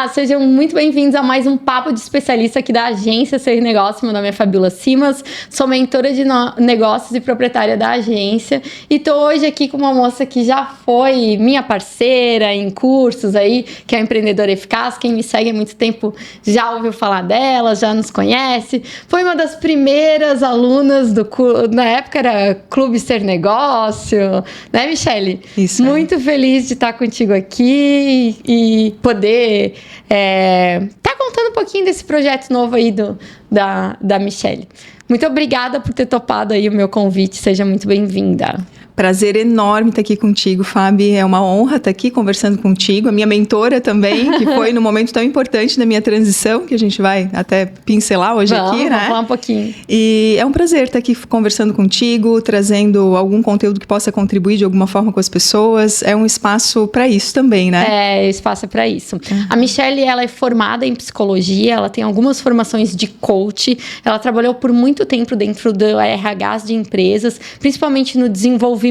Olá, sejam muito bem-vindos a mais um Papo de Especialista aqui da agência Ser Negócio. Meu nome é Fabiola Simas, sou mentora de negócios e proprietária da agência. E tô hoje aqui com uma moça que já foi minha parceira em cursos aí, que é a Empreendedora Eficaz. Quem me segue há muito tempo já ouviu falar dela, já nos conhece. Foi uma das primeiras alunas do curso, na época era Clube Ser Negócio, né, Michele? Isso. Muito feliz de estar contigo aqui e poder tá contando um pouquinho desse projeto novo aí da Michele. Muito obrigada por ter topado aí o meu convite. Seja muito bem-vinda. Prazer enorme estar aqui contigo, Fabi. É uma honra estar aqui conversando contigo. A minha mentora também, que foi num momento tão importante da minha transição, que a gente vai até pincelar hoje aqui, né? Vamos falar um pouquinho. E é um prazer estar aqui conversando contigo, trazendo algum conteúdo que possa contribuir de alguma forma com as pessoas. É um espaço para isso também, né? Espaço é para isso. A Michele, ela é formada em psicologia, ela tem algumas formações de coach, ela trabalhou por muito tempo dentro do RH de empresas, principalmente no desenvolvimento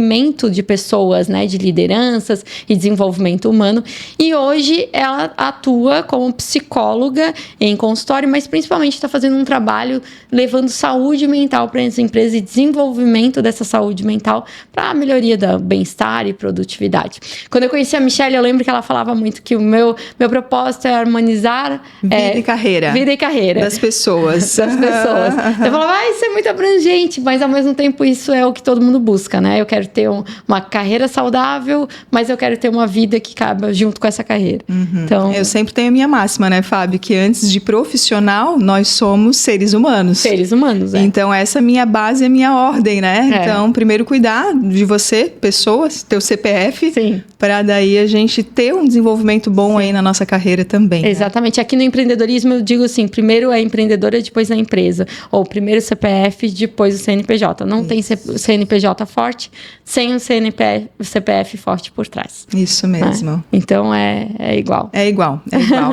de pessoas, né, de lideranças e desenvolvimento humano. E hoje ela atua como psicóloga em consultório, mas principalmente está fazendo um trabalho levando saúde mental para as empresas e desenvolvimento dessa saúde mental para a melhoria do bem-estar e produtividade. Quando eu conheci a Michele, eu lembro que ela falava muito que o meu propósito é harmonizar vida e carreira. Vida e carreira. Das pessoas. Das pessoas. Eu falava, isso é muito abrangente, mas ao mesmo tempo isso é o que todo mundo busca, né? Eu quero ter uma carreira saudável, mas eu quero ter uma vida que cabe junto com essa carreira. Uhum. Então, eu sempre tenho a minha máxima, né, Fábio? Que antes de profissional, nós somos seres humanos. Seres humanos, Então, essa é a minha base, é a minha ordem, né? Então, primeiro cuidar de você, pessoas, teu CPF, para daí a gente ter um desenvolvimento bom aí na nossa carreira também. Exatamente. Né? Aqui no empreendedorismo eu digo assim, primeiro é empreendedora, depois a empresa. Ou primeiro o CPF, depois o CNPJ. Não tem CNPJ forte sem um CPF forte por trás. Isso mesmo. Então, é igual. É igual,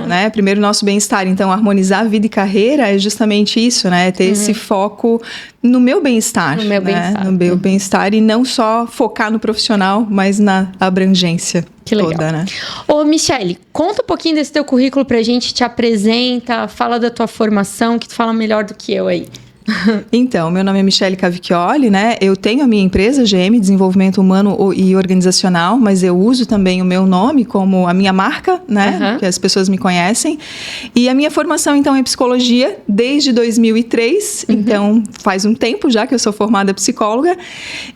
né? Primeiro, nosso bem-estar. Então, harmonizar vida e carreira é justamente isso, né? Ter esse foco no meu bem-estar. No meu bem-estar. No meu bem-estar e não só focar no profissional, mas na abrangência. Que legal. Toda, né? Ô, Michele, conta um pouquinho desse teu currículo pra gente, te apresenta, fala da tua formação, que tu fala melhor do que eu aí. Então, meu nome é Michele Cavicchioli, né? Eu tenho a minha empresa, GM, Desenvolvimento Humano e Organizacional, mas eu uso também o meu nome como a minha marca, né? Que as pessoas me conhecem. E a minha formação, então, é psicologia desde 2003. Então, faz um tempo já que eu sou formada psicóloga.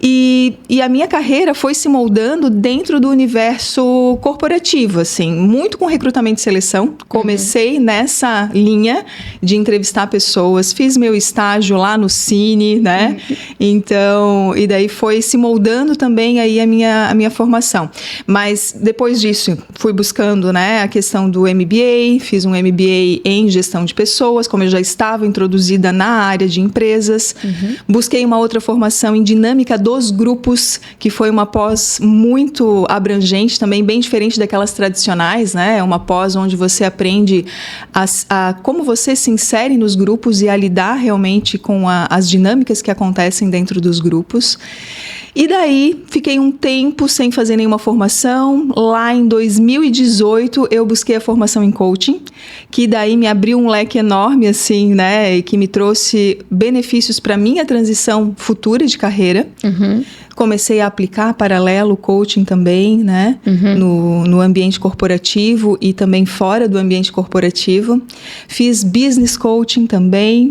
E a minha carreira foi se moldando dentro do universo corporativo, assim, muito com recrutamento e seleção. Comecei nessa linha de entrevistar pessoas, fiz meu estágio lá no Cine, né? Então, e daí foi se moldando também aí a minha formação. Mas depois disso, fui buscando, né, a questão do MBA, fiz um MBA em gestão de pessoas, como eu já estava introduzida na área de empresas. Busquei uma outra formação em dinâmica dos grupos, que foi uma pós muito abrangente, também bem diferente daquelas tradicionais, né? É uma pós onde você aprende a como você se insere nos grupos e a lidar realmente com as dinâmicas que acontecem dentro dos grupos. E daí, fiquei um tempo sem fazer nenhuma formação. Lá em 2018, eu busquei a formação em coaching, que daí me abriu um leque enorme, assim, né? E que me trouxe benefícios para a minha transição futura de carreira. Comecei a aplicar paralelo coaching também, né? No ambiente corporativo e também fora do ambiente corporativo. Fiz business coaching também.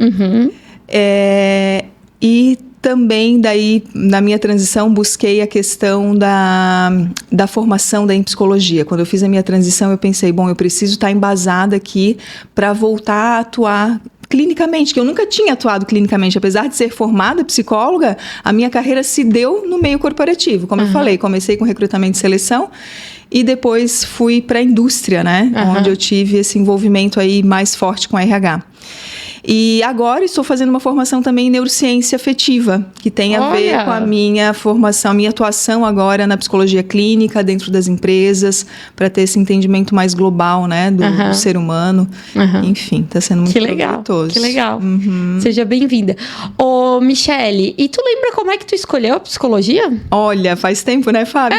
E também, daí, na minha transição, busquei a questão da formação em psicologia. Quando eu fiz a minha transição, eu pensei, bom, eu preciso estar embasada aqui para voltar a atuar clinicamente, que eu nunca tinha atuado clinicamente. Apesar de ser formada psicóloga, a minha carreira se deu no meio corporativo. Como eu falei, comecei com recrutamento e seleção e depois fui para a indústria, né? Onde eu tive esse envolvimento aí mais forte com a RH. E agora estou fazendo uma formação também em neurociência afetiva, que tem a ver com a minha formação, minha atuação agora na psicologia clínica, dentro das empresas, para ter esse entendimento mais global, né, do ser humano. Enfim, está sendo muito proveitoso. Que legal. Seja bem-vinda. Ô, Michele, e tu lembra como é que tu escolheu a psicologia? Olha, faz tempo, né, Fábio?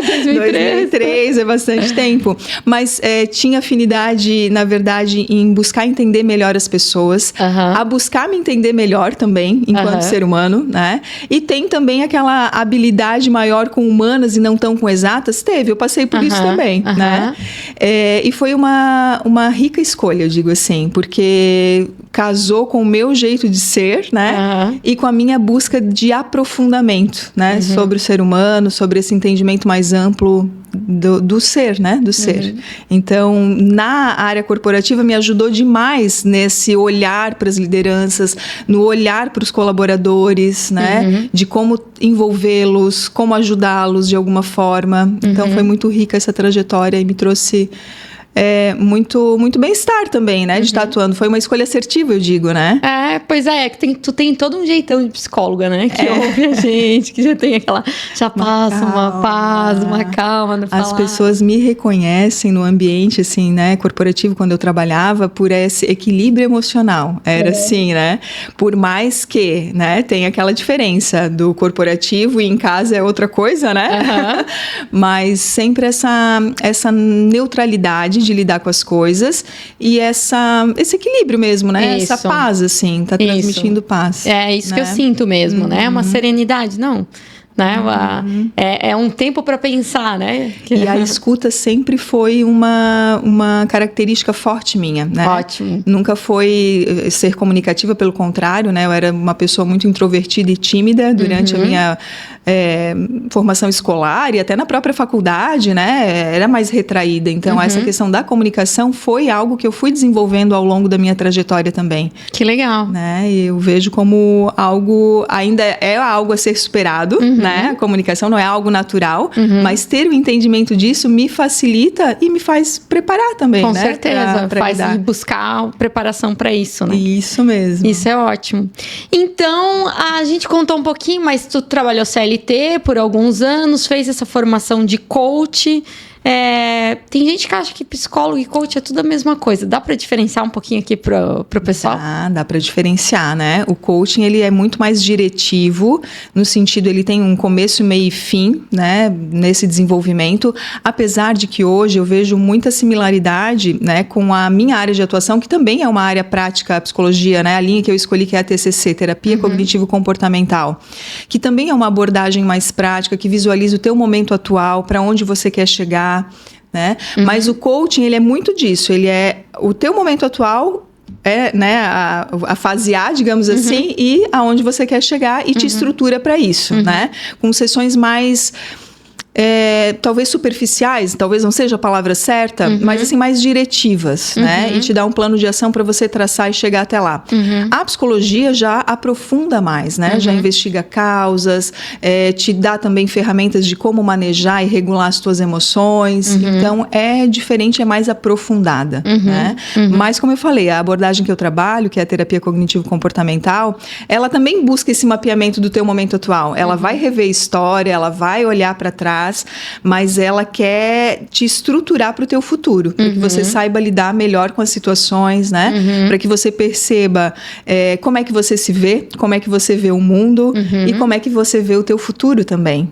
2003, é bastante tempo. Mas tinha afinidade, na verdade, em buscar entender melhor as pessoas, a buscar me entender melhor também, enquanto ser humano, né? E tem também aquela habilidade maior com humanas e não tão com exatas. Eu passei por isso também, né? E foi uma rica escolha, eu digo assim, porque casou com o meu jeito de ser, né? E com a minha busca de aprofundamento, né? Sobre o ser humano, sobre esse entendimento mais amplo do ser, né? Do ser. Então, na área corporativa, me ajudou demais nesse olhar para as lideranças, no olhar para os colaboradores, né? De como envolvê-los, como ajudá-los de alguma forma. Então, foi muito rica essa trajetória e me trouxe muito bem-estar também, né? De estar atuando. Foi uma escolha assertiva, eu digo, né? Pois é. Tu tem todo um jeitão de psicóloga, né? Que ouve a gente, que já tem aquela... Já passa uma paz, uma calma no falar. As pessoas me reconhecem no ambiente, assim, né? Corporativo, quando eu trabalhava, por esse equilíbrio emocional. Era assim, né? Por mais que, né? Tem aquela diferença do corporativo e em casa é outra coisa, né? Mas sempre essa neutralidade de lidar com as coisas e esse equilíbrio mesmo, né? Essa paz, assim, tá transmitindo paz. É isso, né? Que eu sinto mesmo, né? Uma serenidade, não... Né? É um tempo para pensar, né? E a escuta sempre foi uma característica forte minha, né? Ótimo. Nunca foi ser comunicativa, pelo contrário, né? Eu era uma pessoa muito introvertida e tímida durante a minha formação escolar e até na própria faculdade, né? Era mais retraída. Então, essa questão da comunicação foi algo que eu fui desenvolvendo ao longo da minha trajetória também. Que legal. Né? E eu vejo como ainda é algo a ser superado, né? A comunicação não é algo natural, mas ter o entendimento disso me facilita e me faz preparar também, com né? certeza, faz buscar preparação para isso, né? Isso mesmo. Isso é ótimo. Então, a gente contou um pouquinho, mas tu trabalhou CLT por alguns anos, fez essa formação de coach. Tem gente que acha que psicólogo e coach é tudo a mesma coisa. Dá para diferenciar um pouquinho aqui pro pessoal? Dá para diferenciar, né? O coaching, ele é muito mais diretivo, no sentido, ele tem um começo, meio e fim, né? Nesse desenvolvimento, apesar de que hoje eu vejo muita similaridade, né? Com a minha área de atuação, que também é uma área prática, a psicologia, né? A linha que eu escolhi, que é a TCC, Terapia Cognitivo-Comportamental, que também é uma abordagem mais prática, que visualiza o teu momento atual, para onde você quer chegar, né? Mas o coaching, ele é muito disso, ele é o teu momento atual, né, a fase A, digamos assim, e aonde você quer chegar e te estrutura para isso, né? Com sessões mais... talvez superficiais, talvez não seja a palavra certa, mas assim, mais diretivas, né? E te dá um plano de ação para você traçar e chegar até lá. A psicologia já aprofunda mais, né? Já investiga causas, te dá também ferramentas de como manejar e regular as tuas emoções. Então, é diferente, é mais aprofundada, né? Mas, como eu falei, a abordagem que eu trabalho, que é a terapia cognitivo-comportamental, ela também busca esse mapeamento do teu momento atual. Ela vai rever história, ela vai olhar para trás, mas ela quer te estruturar para o teu futuro, para que você saiba lidar melhor com as situações, né? Para que você perceba como é que você se vê, como é que você vê o mundo e como é que você vê o teu futuro também,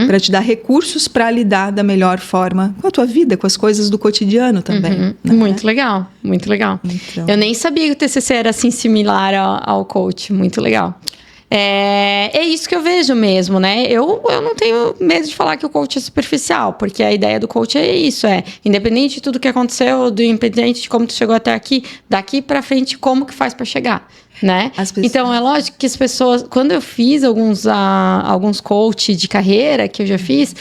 para te dar recursos para lidar da melhor forma com a tua vida, com as coisas do cotidiano também. Né? Muito legal, muito legal. Então... Eu nem sabia que o TCC era assim similar ao coach, muito legal. É isso que eu vejo mesmo, né? Eu não tenho medo de falar que o coach é superficial, porque a ideia do coach é isso, independente de tudo que aconteceu, independente de como tu chegou até aqui, daqui pra frente, como que faz pra chegar, né? Então, é lógico que as pessoas... Quando eu fiz alguns coach de carreira, que eu já fiz,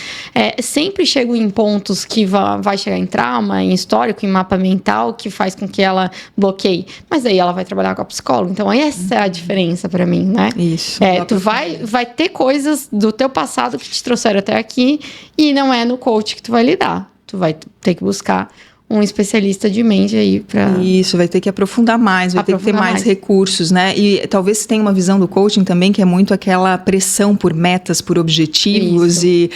sempre chego em pontos que vai chegar em trauma, em histórico, em mapa mental, que faz com que ela bloqueie. Mas aí ela vai trabalhar com a psicóloga. Então, essa é a diferença pra mim, né? Isso. Tu vai ter coisas do teu passado que te trouxeram até aqui e não é no coach que tu vai lidar. Tu vai ter que buscar um especialista de mente aí para... Isso, vai ter que aprofundar mais, vai ter que ter mais recursos, né? E talvez tenha uma visão do coaching também que é muito aquela pressão por metas, por objetivos e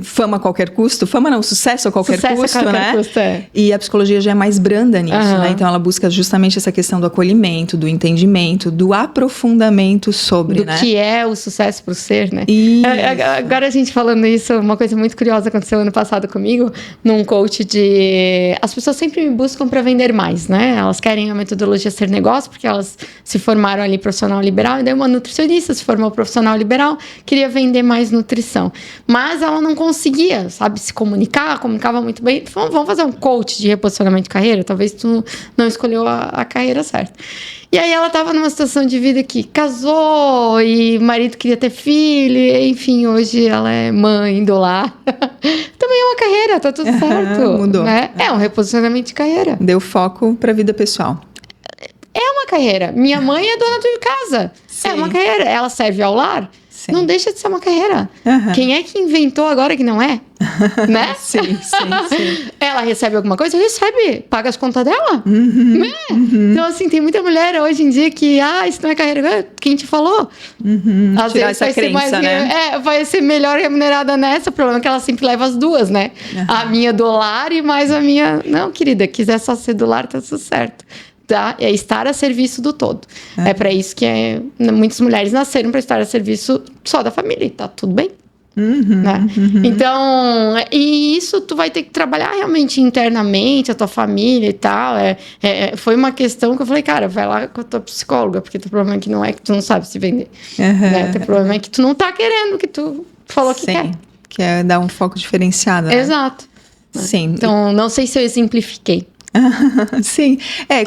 fama a qualquer custo. Fama não, sucesso a qualquer custo, né? E a psicologia já é mais branda nisso, né? Então ela busca justamente essa questão do acolhimento, do entendimento, do aprofundamento sobre, do que é o sucesso pro ser, né? Isso. Agora a gente falando isso, uma coisa muito curiosa aconteceu ano passado comigo, num coach de... As pessoas sempre me buscam para vender mais, né? Elas querem a metodologia Ser Negócio, porque elas se formaram ali profissional liberal, e daí uma nutricionista se formou profissional liberal, queria vender mais nutrição. Mas ela não conseguia, sabe, se comunicar, comunicava muito bem. Vamos fazer um coach de reposicionamento de carreira? Talvez tu não escolheu a carreira certa. E aí ela tava numa situação de vida que casou e o marido queria ter filho, e, enfim, hoje ela é mãe do lar. Também é uma carreira, tá tudo certo. Mudou. Né? É um reposicionamento de carreira. Deu foco pra vida pessoal. É uma carreira. Minha mãe é dona de casa. Sim. É uma carreira. Ela serve ao lar. Sim. Não deixa de ser uma carreira. Quem é que inventou agora que não é? Né? Sim. Ela recebe alguma coisa? Recebe. Paga as contas dela. Né? Então, assim, tem muita mulher hoje em dia que... isso não é carreira. Quem te falou? Às vezes essa vai crença, ser mais, né? Vai ser melhor remunerada nessa. O problema é que ela sempre leva as duas, né? A minha do lar e mais a minha... Não, querida. Quiser só ser do lar, tá tudo certo. Tá? É estar a serviço do todo. É para isso que muitas mulheres nasceram para estar a serviço só da família. E tá tudo bem. Né? Então, e isso tu vai ter que trabalhar realmente internamente, a tua família e tal. Foi uma questão que eu falei, cara, vai lá com a tua psicóloga, porque o teu problema é que não é que tu não sabe se vender. Né? O teu problema é que tu não tá querendo o que tu falou que quer. Quer dar um foco diferenciado, né? Exato. Sim. Então, não sei se eu exemplifiquei. Sim,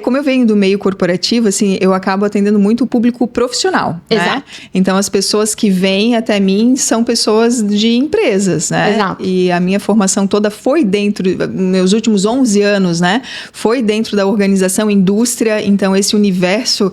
como eu venho do meio corporativo, assim, eu acabo atendendo muito o público profissional, Exato. Né? Então as pessoas que vêm até mim são pessoas de empresas, né? Exato. E a minha formação toda foi dentro, meus últimos 11 anos, né? Foi dentro da organização, indústria, então esse universo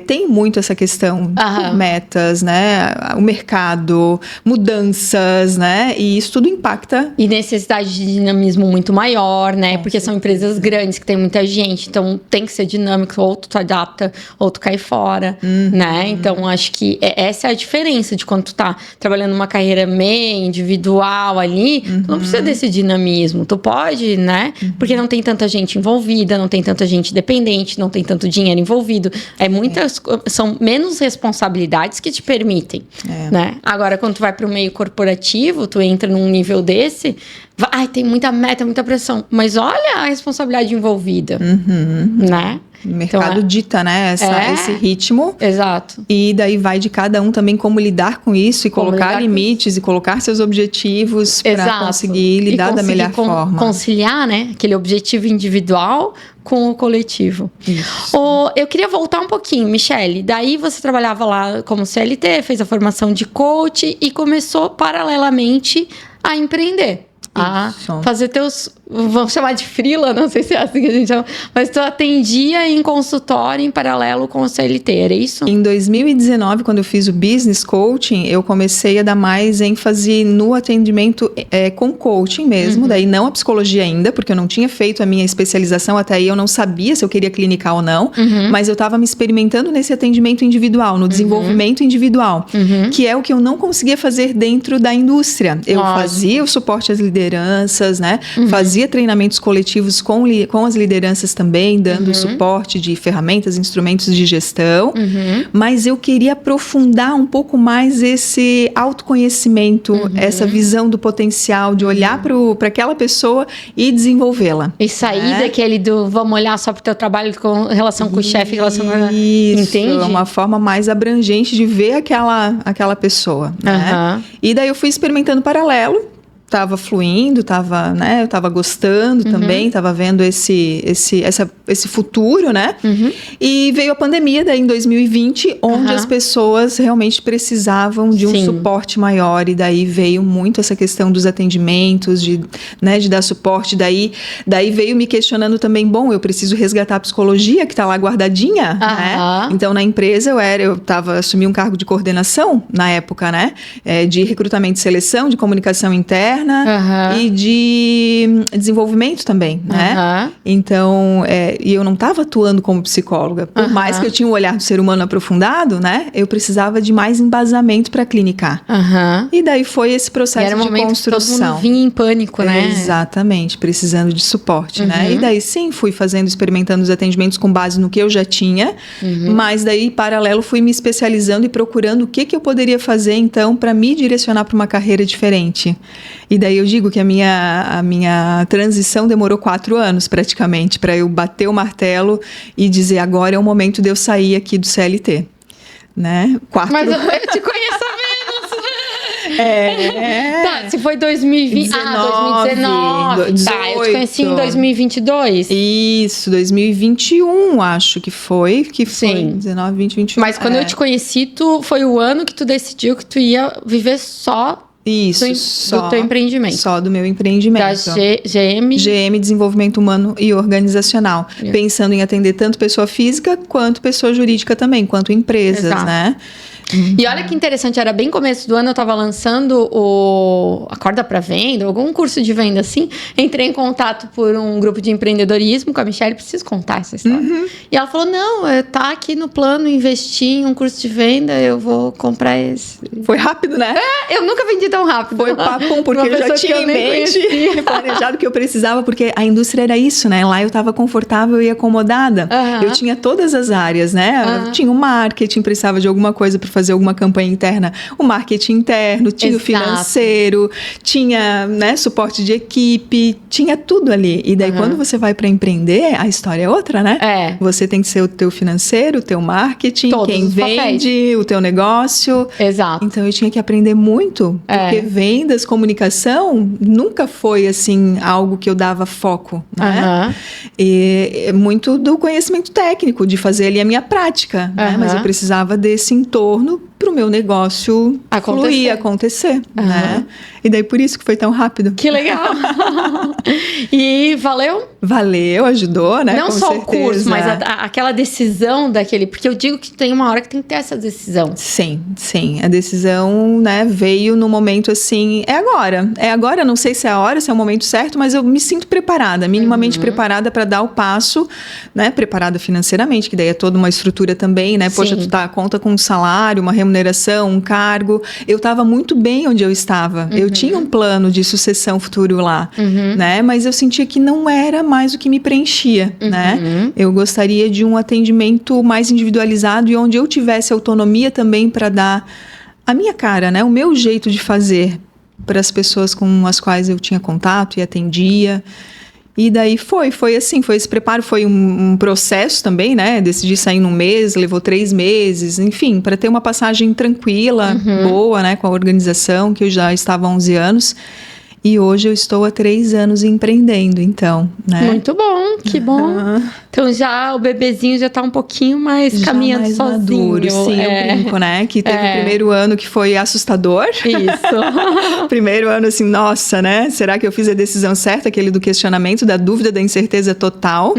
tem muito essa questão de metas, né? O mercado, mudanças, né? E isso tudo impacta. E necessidade de dinamismo muito maior, né? Porque são empresas grandes, que tem muita gente, então tem que ser dinâmico, ou tu adapta, ou tu cai fora, né? Então, acho que essa é a diferença de quando tu tá trabalhando numa carreira meio individual ali, tu não precisa desse dinamismo, tu pode, né? Porque não tem tanta gente envolvida, não tem tanta gente dependente, não tem tanto dinheiro envolvido, são menos responsabilidades que te permitem, né? Agora, quando tu vai para o meio corporativo, tu entra num nível desse, tem muita meta, muita pressão. Mas olha a responsabilidade envolvida, né? O mercado dita, né? Esse ritmo. Exato. E daí vai de cada um também como lidar com isso e colocar limites e colocar seus objetivos para conseguir lidar da melhor forma. Conciliar, né? Aquele objetivo individual com o coletivo. Isso. Eu queria voltar um pouquinho, Michele. Daí você trabalhava lá como CLT, fez a formação de coach e começou paralelamente a empreender. Fazer vamos chamar de freela, não sei se é assim que a gente chama, mas tu atendia em consultório em paralelo com o CLT, era isso? Em 2019, quando eu fiz o Business Coaching, eu comecei a dar mais ênfase no atendimento com coaching mesmo, daí não a psicologia ainda, porque eu não tinha feito a minha especialização, até aí eu não sabia se eu queria clinicar ou não, mas eu estava me experimentando nesse atendimento individual, no desenvolvimento individual, que é o que eu não conseguia fazer dentro da indústria. Eu fazia o suporte às lideranças, né? Fazia treinamentos coletivos com as lideranças também, dando suporte de ferramentas, instrumentos de gestão, mas eu queria aprofundar um pouco mais esse autoconhecimento, essa visão do potencial, de olhar para aquela pessoa e desenvolvê-la. E sair daquele vamos olhar só para o teu trabalho com relação com o chefe, relação com... Isso, é uma forma mais abrangente de ver aquela pessoa, né? E daí eu fui experimentando paralelo, estava fluindo, eu estava gostando também, estava vendo esse futuro, né? E veio a pandemia daí em 2020, onde as pessoas realmente precisavam de um suporte maior, e daí veio muito essa questão dos atendimentos, de dar suporte, daí veio me questionando também, eu preciso resgatar a psicologia que está lá guardadinha, né? Então, na empresa assumi um cargo de coordenação na época, né? De recrutamento e seleção, de comunicação interna, interna e de desenvolvimento também, né? Então, e eu não estava atuando como psicóloga. Por mais que eu tinha um olhar do ser humano aprofundado, né? Eu precisava de mais embasamento para clinicar. E daí foi esse processo de construção. Todo mundo vinha em pânico, né? Exatamente, precisando de suporte, né? E daí sim, fui experimentando os atendimentos com base no que eu já tinha, mas daí, em paralelo, fui me especializando e procurando o que eu poderia fazer, então, para me direcionar para uma carreira diferente. E daí eu digo que a minha transição demorou 4 anos, praticamente, para eu bater o martelo e dizer, agora é o momento de eu sair aqui do CLT. Né? Mas eu te conheço menos. Tá, se foi 2020. 2019. 18. Tá, eu te conheci em 2022. Isso, 2021, acho que foi. Sim. 19, 20, 21. Mas quando eu te conheci, foi o ano que tu decidiu que tu ia viver só. Isso, do teu empreendimento. Só do meu empreendimento. Da GM. GM, Desenvolvimento Humano e Organizacional. Pensando em atender tanto pessoa física quanto pessoa jurídica também, quanto empresas, né? E olha que interessante, era bem começo do ano, eu estava lançando o Acorda para Venda, algum curso de venda assim. Entrei em contato por um grupo de empreendedorismo com a Michelle, preciso contar essa história. E ela falou, não, tá aqui no plano investir em um curso de venda, eu vou comprar esse. Foi rápido, né? Eu nunca vendi tão rápido. Foi papum, porque eu já tinha em mente planejado que eu precisava, porque a indústria era isso, né? Lá eu estava confortável e acomodada. Eu tinha todas as áreas, né? Tinha o marketing, precisava de alguma coisa para fazer alguma campanha interna, o marketing interno, tinha o financeiro, tinha, né, suporte de equipe, tinha tudo ali. E daí quando você vai para empreender, a história é outra, né? Você tem que ser o teu financeiro, o teu marketing, todos quem vende, o teu negócio. Exato. Então eu tinha que aprender muito, porque vendas, comunicação, nunca foi assim algo que eu dava foco, né? E muito do conhecimento técnico, de fazer ali a minha prática, né? Mas eu precisava desse entorno para o meu negócio fluir, acontecer, né? E daí por isso que foi tão rápido. Que legal! E valeu? Valeu, ajudou, né? Não com só certeza. O curso, mas aquela decisão daquele... Porque eu digo que tem uma hora que tem que ter essa decisão. Sim, sim. A decisão, né, veio no momento assim, é agora, não sei se é a hora, se é o momento certo, mas eu me sinto preparada, minimamente preparada para dar o passo, né? Preparada financeiramente, que daí é toda uma estrutura também, né? Poxa, tu conta com um salário, uma remuneração, um cargo. Eu estava muito bem onde eu estava. Eu tinha um plano de sucessão futuro lá, né? Mas eu sentia que não era mais o que me preenchia, né? Eu gostaria de um atendimento mais individualizado e onde eu tivesse autonomia também para dar a minha cara, né? O meu jeito de fazer para as pessoas com as quais eu tinha contato e atendia. E daí foi assim, foi esse preparo, foi um processo também, né? Decidi sair num mês, levou 3 meses, enfim, para ter uma passagem tranquila, boa, né? Com a organização, que eu já estava há 11 anos. E hoje eu estou há 3 anos empreendendo, então, né? Muito bom, que bom. Então já o bebezinho já está um pouquinho mais caminhando mais sozinho. Maduro, sim, eu brinco, né? Que teve o primeiro ano que foi assustador. Isso. Primeiro ano assim, nossa, né? Será que eu fiz a decisão certa? Aquele do questionamento, da dúvida, da incerteza total.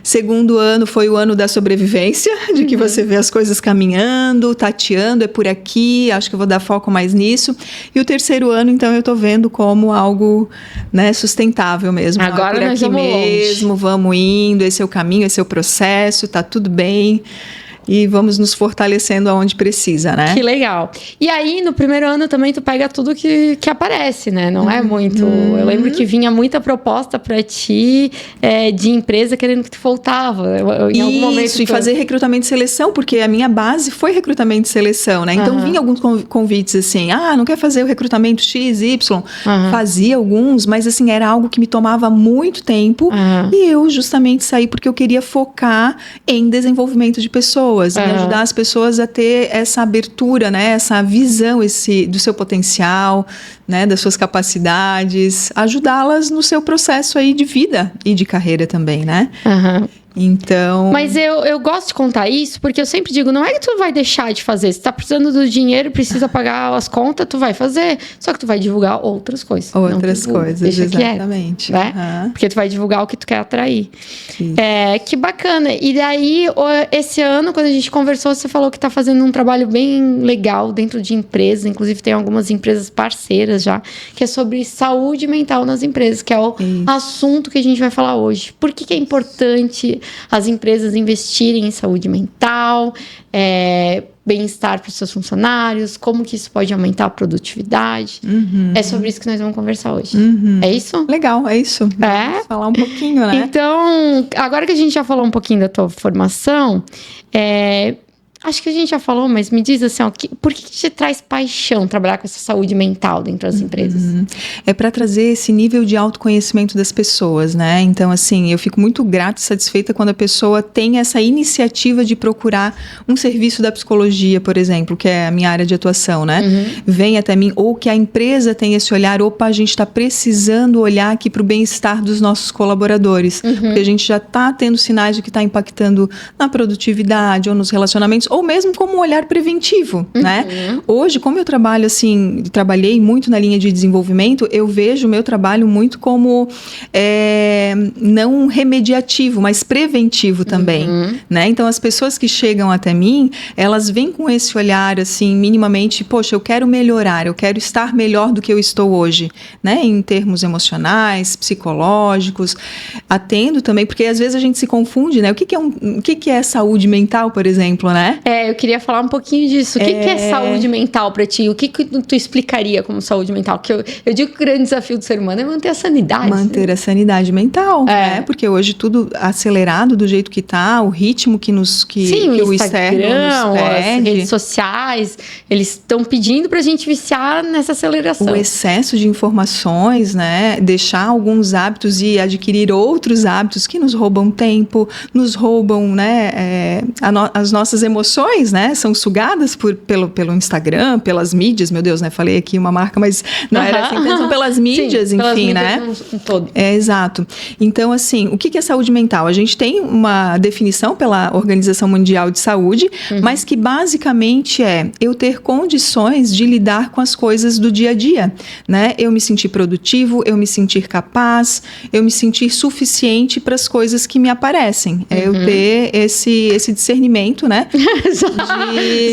Segundo ano foi o ano da sobrevivência, de que você vê as coisas caminhando, tateando, é por aqui, acho que eu vou dar foco mais nisso. E o terceiro ano, então, eu tô vendo como algo, né, sustentável mesmo. Agora por nós aqui mesmo, vamos indo, esse é o caminho, esse é o processo, tá tudo bem. E vamos nos fortalecendo aonde precisa, né? Que legal. E aí, no primeiro ano também, tu pega tudo que aparece, né? Não é muito... Eu lembro que vinha muita proposta pra ti de empresa querendo que tu voltava. Em algum momento Isso, e fazer recrutamento e seleção, porque a minha base foi recrutamento e seleção, né? Então, vinha alguns convites assim, não quer fazer o recrutamento X, Y? Fazia alguns, mas assim, era algo que me tomava muito tempo. E eu justamente saí porque eu queria focar em desenvolvimento de pessoas. E ajudar as pessoas a ter essa abertura, né? Essa visão do seu potencial, né? Das suas capacidades, ajudá-las no seu processo aí de vida e de carreira também, né? Então... Mas eu gosto de contar isso porque eu sempre digo, não é que tu vai deixar de fazer. Se tá precisando do dinheiro, precisa pagar as contas, tu vai fazer. Só que tu vai divulgar outras coisas. Outras coisas, deixa exatamente. Quieto, né? Porque tu vai divulgar o que tu quer atrair. Que bacana. E daí, esse ano, quando a gente conversou, você falou que tá fazendo um trabalho bem legal dentro de empresas. Inclusive, tem algumas empresas parceiras já, que é sobre saúde mental nas empresas, que é o assunto que a gente vai falar hoje. Por que é importante as empresas investirem em saúde mental, bem-estar para os seus funcionários, como que isso pode aumentar a produtividade. É sobre isso que nós vamos conversar hoje. É isso? Legal, é isso. Vamos falar um pouquinho, né? Então, agora que a gente já falou um pouquinho da tua formação, acho que a gente já falou, mas me diz assim, por que te traz paixão trabalhar com essa saúde mental dentro das empresas? É para trazer esse nível de autoconhecimento das pessoas, né? Então, assim, eu fico muito grata e satisfeita quando a pessoa tem essa iniciativa de procurar um serviço da psicologia, por exemplo, que é a minha área de atuação, né? Vem até mim, ou que a empresa tem esse olhar, opa, a gente está precisando olhar aqui para o bem-estar dos nossos colaboradores, porque a gente já está tendo sinais de que está impactando na produtividade ou nos relacionamentos, ou mesmo como um olhar preventivo, né? Hoje, como eu trabalho assim, trabalhei muito na linha de desenvolvimento, eu vejo o meu trabalho muito como não remediativo, mas preventivo também, né? Então, as pessoas que chegam até mim, elas vêm com esse olhar assim, minimamente, poxa, eu quero melhorar, eu quero estar melhor do que eu estou hoje, né? Em termos emocionais, psicológicos, atendo também, porque às vezes a gente se confunde, né? O que é saúde mental, por exemplo, né? Eu queria falar um pouquinho disso. O que é saúde mental para ti? O que tu explicaria como saúde mental? Porque eu digo que o grande desafio do ser humano é manter a sanidade. Manter a sanidade mental, né? Porque hoje tudo acelerado do jeito que tá, o ritmo que o Instagram, as redes sociais, eles estão pedindo pra gente viciar nessa aceleração. O excesso de informações, né? Deixar alguns hábitos e adquirir outros hábitos que nos roubam tempo, nos roubam, né? As nossas emoções, né? São sugadas pelo Instagram, pelas mídias, meu Deus, né? Falei aqui uma marca, mas não era essa a intenção, pelas mídias, enfim, pelas mídias, né? Todo. Exato. Então, assim, o que é saúde mental? A gente tem uma definição pela Organização Mundial de Saúde, mas que basicamente é eu ter condições de lidar com as coisas do dia a dia, né? Eu me sentir produtivo, eu me sentir capaz, eu me sentir suficiente para as coisas que me aparecem. Eu ter esse discernimento, né?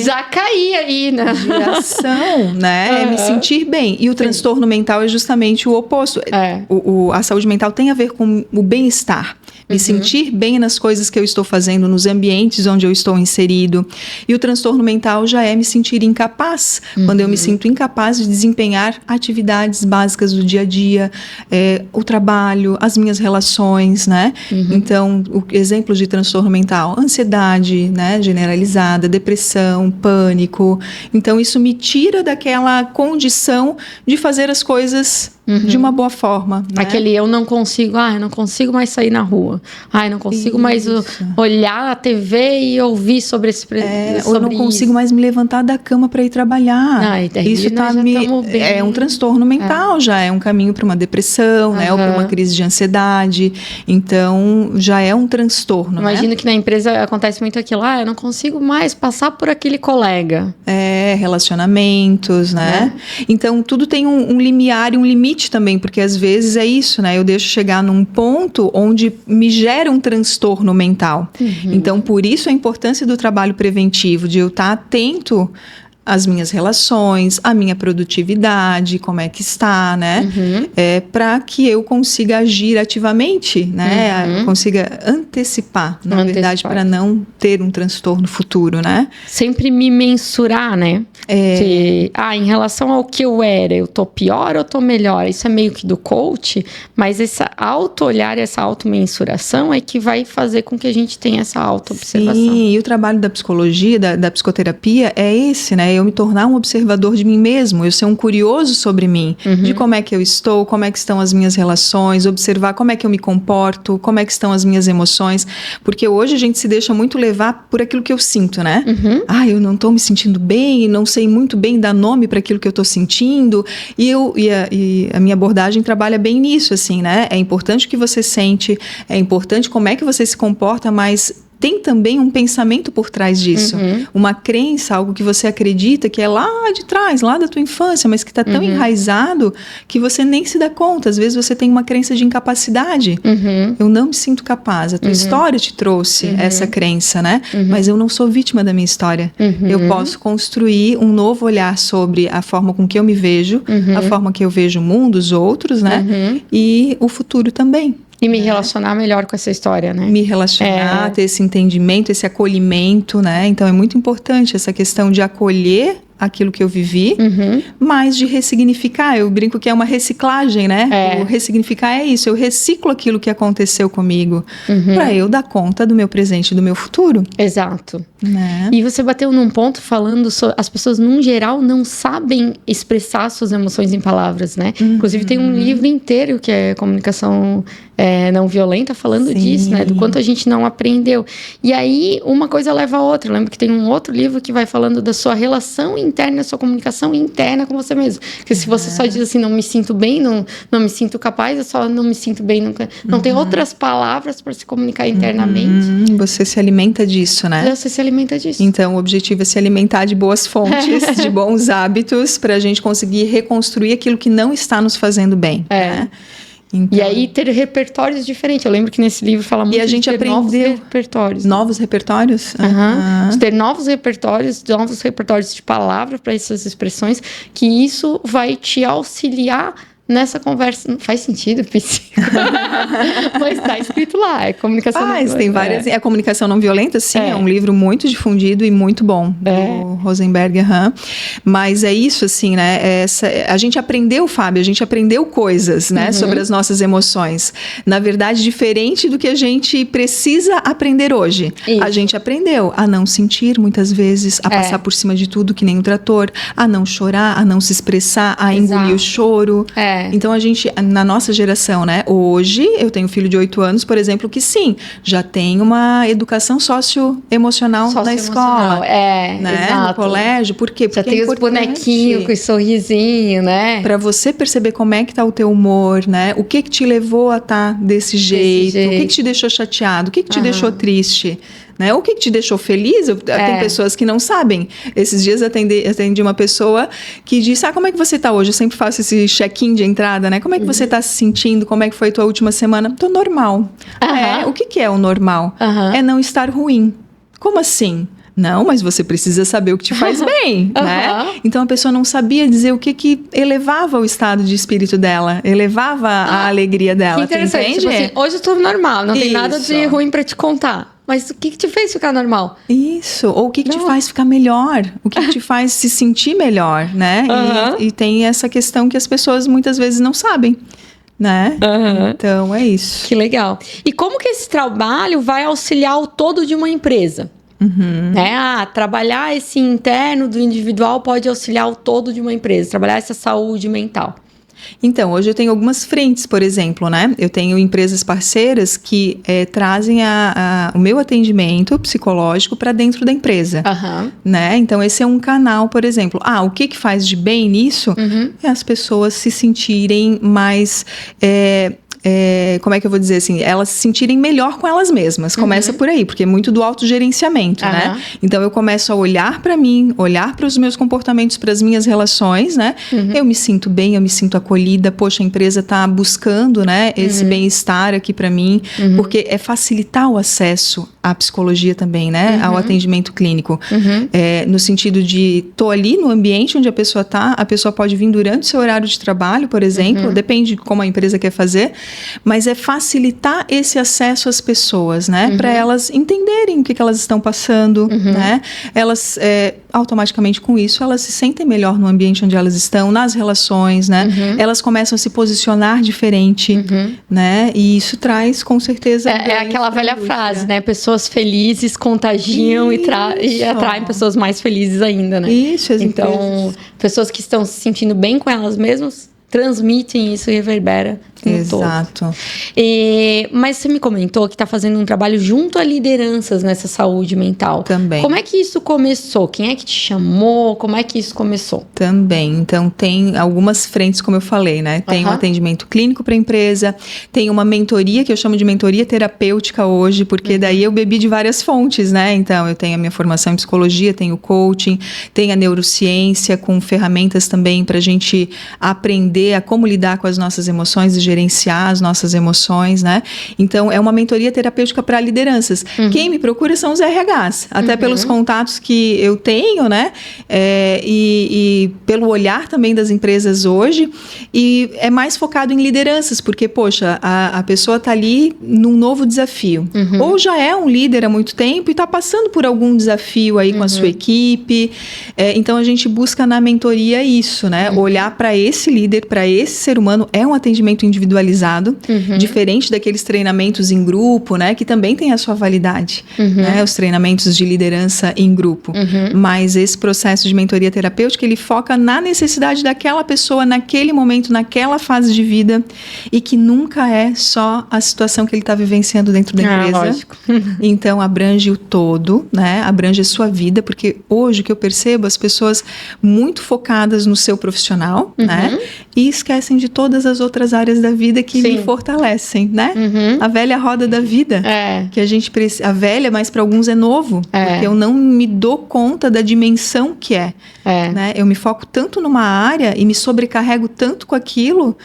Já caí aí, né? De ação, né? É me sentir bem. E o transtorno mental é justamente o oposto. A saúde mental tem a ver com o bem-estar. Me sentir bem nas coisas que eu estou fazendo, nos ambientes onde eu estou inserido. E o transtorno mental já é me sentir incapaz. Quando eu me sinto incapaz de desempenhar atividades básicas do dia a dia, o trabalho, as minhas relações, né? Então, exemplos de transtorno mental, ansiedade, né? Generalizada, depressão, pânico. Então, isso me tira daquela condição de fazer as coisas de uma boa forma, né? Aquele eu não consigo mais sair na rua. Eu não consigo mais olhar a TV e ouvir sobre esse ou não consigo mais me levantar da cama para ir trabalhar. Isso é um transtorno mental, já é um caminho para uma depressão, né? Ou para uma crise de ansiedade. Então, já é um transtorno. Imagino que na empresa acontece muito aquilo. Eu não consigo mais passar por aquele colega. Relacionamentos, né? Então, tudo tem um limiar e um limite também, porque às vezes é isso, né? Eu deixo chegar num ponto onde me gera um transtorno mental. Então, por isso a importância do trabalho preventivo, de eu estar atento as minhas relações, a minha produtividade, como é que está, né? Para que eu consiga agir ativamente, né? Consiga antecipar, na verdade, para não ter um transtorno futuro, né? Sempre me mensurar, né? Em relação ao que eu era, eu tô pior ou tô melhor? Isso é meio que do coach, mas esse auto-olhar, essa auto-mensuração é que vai fazer com que a gente tenha essa auto-observação. Sim, e o trabalho da psicologia, da psicoterapia é esse, né? né? Eu me tornar um observador de mim mesmo, eu ser um curioso sobre mim, de como é que eu estou, como é que estão as minhas relações, observar como é que eu me comporto, como é que estão as minhas emoções, porque hoje a gente se deixa muito levar por aquilo que eu sinto, né? Eu não estou me sentindo bem, não sei muito bem dar nome para aquilo que eu estou sentindo, e a minha abordagem trabalha bem nisso, assim, né? É importante o que você sente, é importante como é que você se comporta, mas tem também um pensamento por trás disso, uma crença, algo que você acredita que é lá de trás, lá da tua infância, mas que está tão enraizado que você nem se dá conta. Às vezes você tem uma crença de incapacidade. Eu não me sinto capaz. A tua história te trouxe essa crença, né? Mas eu não sou vítima da minha história. Eu posso construir um novo olhar sobre a forma com que eu me vejo, a forma que eu vejo o mundo, os outros, né? E o futuro também. E me relacionar melhor com essa história, né? Me relacionar, ter esse entendimento, esse acolhimento, né? Então, é muito importante essa questão de acolher aquilo que eu vivi, mas de ressignificar. Eu brinco que é uma reciclagem, né? O ressignificar é isso. Eu reciclo aquilo que aconteceu comigo para eu dar conta do meu presente e do meu futuro. Exato. Né? E você bateu num ponto falando sobre as pessoas, num geral, não sabem expressar suas emoções em palavras, né? Inclusive, tem um livro inteiro que é Comunicação Não Violenta falando disso, né? Do quanto a gente não aprendeu. E aí, uma coisa leva a outra. Eu lembro que tem um outro livro que vai falando da sua relação interna, sua comunicação interna com você mesmo. Porque se você só diz assim, não me sinto bem, não me sinto capaz, eu só não me sinto bem, não tem outras palavras para se comunicar internamente. Você se alimenta disso, né? Você se alimenta disso. Então, o objetivo é se alimentar de boas fontes, de bons hábitos, para a gente conseguir reconstruir aquilo que não está nos fazendo bem. Né? Então, e aí ter repertórios diferentes. Eu lembro que nesse livro fala muito de ter novos repertórios. Novos repertórios? De ter novos repertórios de palavras para essas expressões, que isso vai te auxiliar nessa conversa. Não faz sentido, Pisci? Mas está escrito lá, é comunicação não violenta. Tem várias. É a comunicação não violenta, sim, é um livro muito difundido e muito bom, do Rosenberg. Mas é isso, assim, né? A gente aprendeu, Fábio, a gente aprendeu coisas, né, sobre as nossas emoções. Na verdade, diferente do que a gente precisa aprender hoje. Isso. A gente aprendeu a não sentir, muitas vezes, a passar por cima de tudo que nem um trator, a não chorar, a não se expressar, a engolir o choro. Então, a gente, na nossa geração, né? Hoje, eu tenho um filho de 8 anos, por exemplo, que sim, já tem uma educação socioemocional na escola. Né? No colégio. Por quê? Porque já tem os bonequinhos com os sorrisinhos, né? Para você perceber como é que tá o teu humor, né? O que te levou a estar desse jeito? O que te deixou chateado? O que te deixou triste? Né? O que te deixou feliz? Tem pessoas que não sabem. Esses dias atendi uma pessoa que disse, como é que você tá hoje? Eu sempre faço esse check-in de entrada, né? Como é que você tá se sentindo? Como é que foi a tua última semana? Tô normal. O que é o normal? É não estar ruim. Como assim? Não, mas você precisa saber o que te faz bem, né? Então, a pessoa não sabia dizer o que elevava o estado de espírito dela, elevava a alegria dela. Que interessante. Tipo assim, hoje eu tô normal, não tem nada de ruim pra te contar. Mas o que te fez ficar normal? Isso, ou o que te faz ficar melhor? O que te faz se sentir melhor, né? E tem essa questão que as pessoas muitas vezes não sabem. Né? Então, é isso. Que legal. E como que esse trabalho vai auxiliar o todo de uma empresa? Trabalhar esse interno do individual pode auxiliar o todo de uma empresa, trabalhar essa saúde mental. Então, hoje eu tenho algumas frentes, por exemplo, né? Eu tenho empresas parceiras que trazem o meu atendimento psicológico para dentro da empresa, né? Então, esse é um canal, por exemplo. O que faz de bem nisso é as pessoas se sentirem mais... como é que eu vou dizer assim? Elas se sentirem melhor com elas mesmas. Começa por aí, porque é muito do autogerenciamento, né? Então, eu começo a olhar para mim, olhar para os meus comportamentos, para as minhas relações, né? Eu me sinto bem, eu me sinto acolhida. Poxa, a empresa está buscando, né, esse bem-estar aqui para mim, porque é facilitar o acesso à psicologia também, né? Ao atendimento clínico. No sentido de, tô ali no ambiente onde a pessoa tá, a pessoa pode vir durante o seu horário de trabalho, por exemplo, depende de como a empresa quer fazer, mas é facilitar esse acesso às pessoas, né? Para elas entenderem o que elas estão passando, né? Elas, automaticamente com isso, elas se sentem melhor no ambiente onde elas estão, nas relações, né? Elas começam a se posicionar diferente, né? E isso traz, com certeza... É aquela velha frase, né? Pessoas felizes contagiam e atraem pessoas mais felizes ainda, né? Isso, então, pessoas que estão se sentindo bem com elas mesmas transmitem isso e reverbera no Exato. todo. Mas você me comentou que está fazendo um trabalho junto a lideranças nessa saúde mental. Também. Como é que isso começou? Quem é que te chamou? Como é que isso começou? Também. Então, tem algumas frentes, como eu falei, né? Tem um atendimento clínico para a empresa, tem uma mentoria, que eu chamo de mentoria terapêutica hoje, porque daí eu bebi de várias fontes, né? Então, eu tenho a minha formação em psicologia, tenho coaching, tenho a neurociência, com ferramentas também para a gente aprender a como lidar com as nossas emoções e gerenciar as nossas emoções, né? Então, é uma mentoria terapêutica para lideranças. Quem me procura são os RHs, até pelos contatos que eu tenho, né? E pelo olhar também das empresas hoje. E é mais focado em lideranças, porque, poxa, a pessoa está ali num novo desafio. Ou já é um líder há muito tempo e está passando por algum desafio aí com a sua equipe. Então, a gente busca na mentoria isso, né? Olhar para esse líder, para esse ser humano, é um atendimento individualizado, diferente daqueles treinamentos em grupo, né, que também tem a sua validade, né, os treinamentos de liderança em grupo. Mas esse processo de mentoria terapêutica, ele foca na necessidade daquela pessoa, naquele momento, naquela fase de vida, e que nunca é só a situação que ele está vivenciando dentro da empresa. Lógico. Então, abrange o todo, né, abrange a sua vida, porque hoje o que eu percebo, as pessoas muito focadas no seu profissional, né, e esquecem de todas as outras áreas da vida que me fortalecem, né? A velha roda da vida, que a gente precisa... A velha, mas para alguns é novo, porque eu não me dou conta da dimensão que né? Eu me foco tanto numa área e me sobrecarrego tanto com aquilo